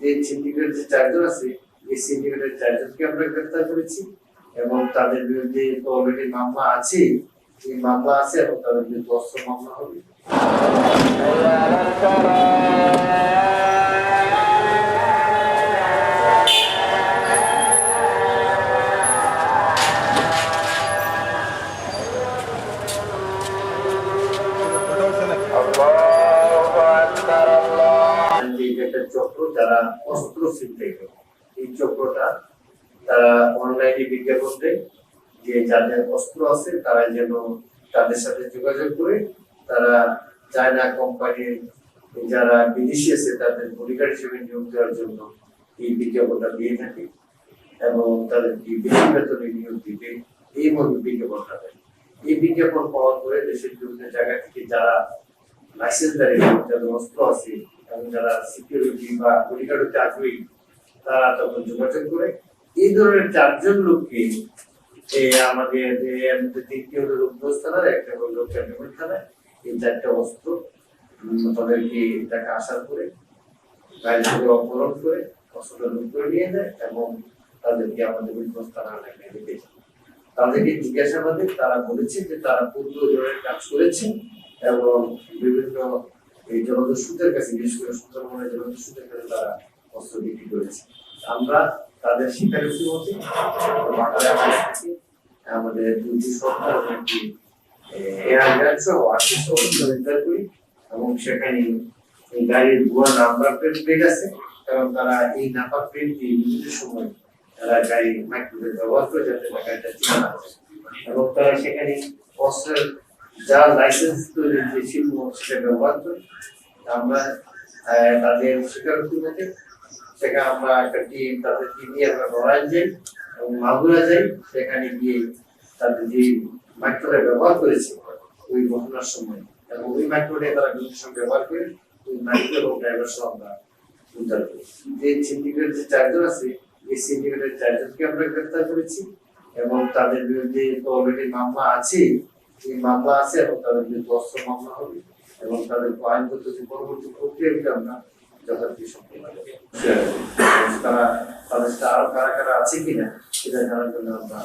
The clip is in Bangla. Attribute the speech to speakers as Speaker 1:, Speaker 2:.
Speaker 1: যে সিন্ডিকেট যে চারজন আছে এই সিন্ডিকেটের চারজনকে আমরা গ্রেফতার করেছি এবং তাদের বিরুদ্ধে অলরেডি মামলা আছে, এই মামলা আছে এবং তাদের বিরুদ্ধে অস্ত্র মামলা হবে। চক্র যারা অস্ত্র ছিনতাই করে, এই চক্রটা তারা অনলাইনে বিজ্ঞাপন দেয় যে যাদের অস্ত্র আছে তারা যেন তাদের সাথে যোগাযোগ করে তারা চায়না কোম্পানির যারা বিদেশি আছে তাদের বডিগার্ড হিসেবে নিয়োগ দেওয়ার জন্য এই বিজ্ঞাপনটা দিয়ে থাকে এবং তাদেরকে বেশি বেতনে নিয়োগ দিবে এই মতো বিজ্ঞাপনটা দেয়। এই বিজ্ঞাপন পাওয়ার পরে দেশের বিভিন্ন জায়গা থেকে যারা লাইসেন্সধারী যাদের অস্ত্র আছে এবং যারা সিকিউরিটি বা বডিগার্ডে আগ্রহী তারা তখন যোগাযোগ করে এই ধরনের চারজন লোককে আমাদের তিনটি হলো রূপগঞ্জ থানার, একটা হলো ক্যান্টনমেন্ট থানায়, এই চারটা অস্ত্র তাদেরকে টাকা আসার করে গাড়ি থেকে অপহরণ করে অস্ত্রটা লুট করে নিয়ে যায় এবং তাদেরকে আমাদের রূপগঞ্জ থানার এলাকায় রেখে যায়। তাদেরকে জিজ্ঞাসাবাদে তারা বলেছে যে তারা পূর্ব ধরনের কাজ করেছে এবং বিভিন্ন এই জলদস্যুদের কাছে, বিশেষ করে সুন্দরবনের জলদস্যুদের কাছে তারা অস্ত্র বিক্রি করেছে। আমরা তাদের স্বীকারোক্তি মতে আমাদের দুটি সরকার একটি এয়ার সহ 800 অস্ত্র উদ্ধার করি এবং সেখানে এই গাড়ির ভুয়া নাম্বার প্লেট আছে কারণ তারা এই নাম্বার প্লেট দিয়ে বিভিন্ন সময় তারা গাড়ি মাইক্রোওয়েভ ব্যবহার করে যাতে গাড়িটা চেনা না যায় এবং তারা সেখানে অস্ত্রের যা লাইসেন্স তৈরির যে শিল্প সেটা ব্যবহার করি। আমরা তাদের স্বীকারোক্তি মতে সেখানে আমরা একটা টিম তাদেরকে নিয়ে আমরা নড়াইল যাই এবং মাগুরা যাই, সেখানে গিয়ে তাদের যে মাইক্রোওয়েভ ব্যবহার করেছে ওই ঘটনার সময় এবং ওই মাইক্রোওয়েভ তারা বিভিন্ন সময় ব্যবহার করে ওই মাইক্রোওয়েভ এবং ড্রাইভার সহ আমরা উদ্ধার করি। যে সিন্ডিকেট যে চারজন আছে এই সিন্ডিকেটের চারজনকে আমরা গ্রেফতার করেছি এবং তাদের বিরুদ্ধে অলরেডি মামলা আছে, এই মামলা আছে এবং তাদের বিরুদ্ধে অস্ত্র মামলা হবে এবং তাদের আইনগত যে পরবর্তী প্রক্রিয়াগুলো আমরা যথাযথ সম্পন্ন করব। তারা তাদের আরো কারা কারা আছে কিনা সেটা জানার জন্য আমরা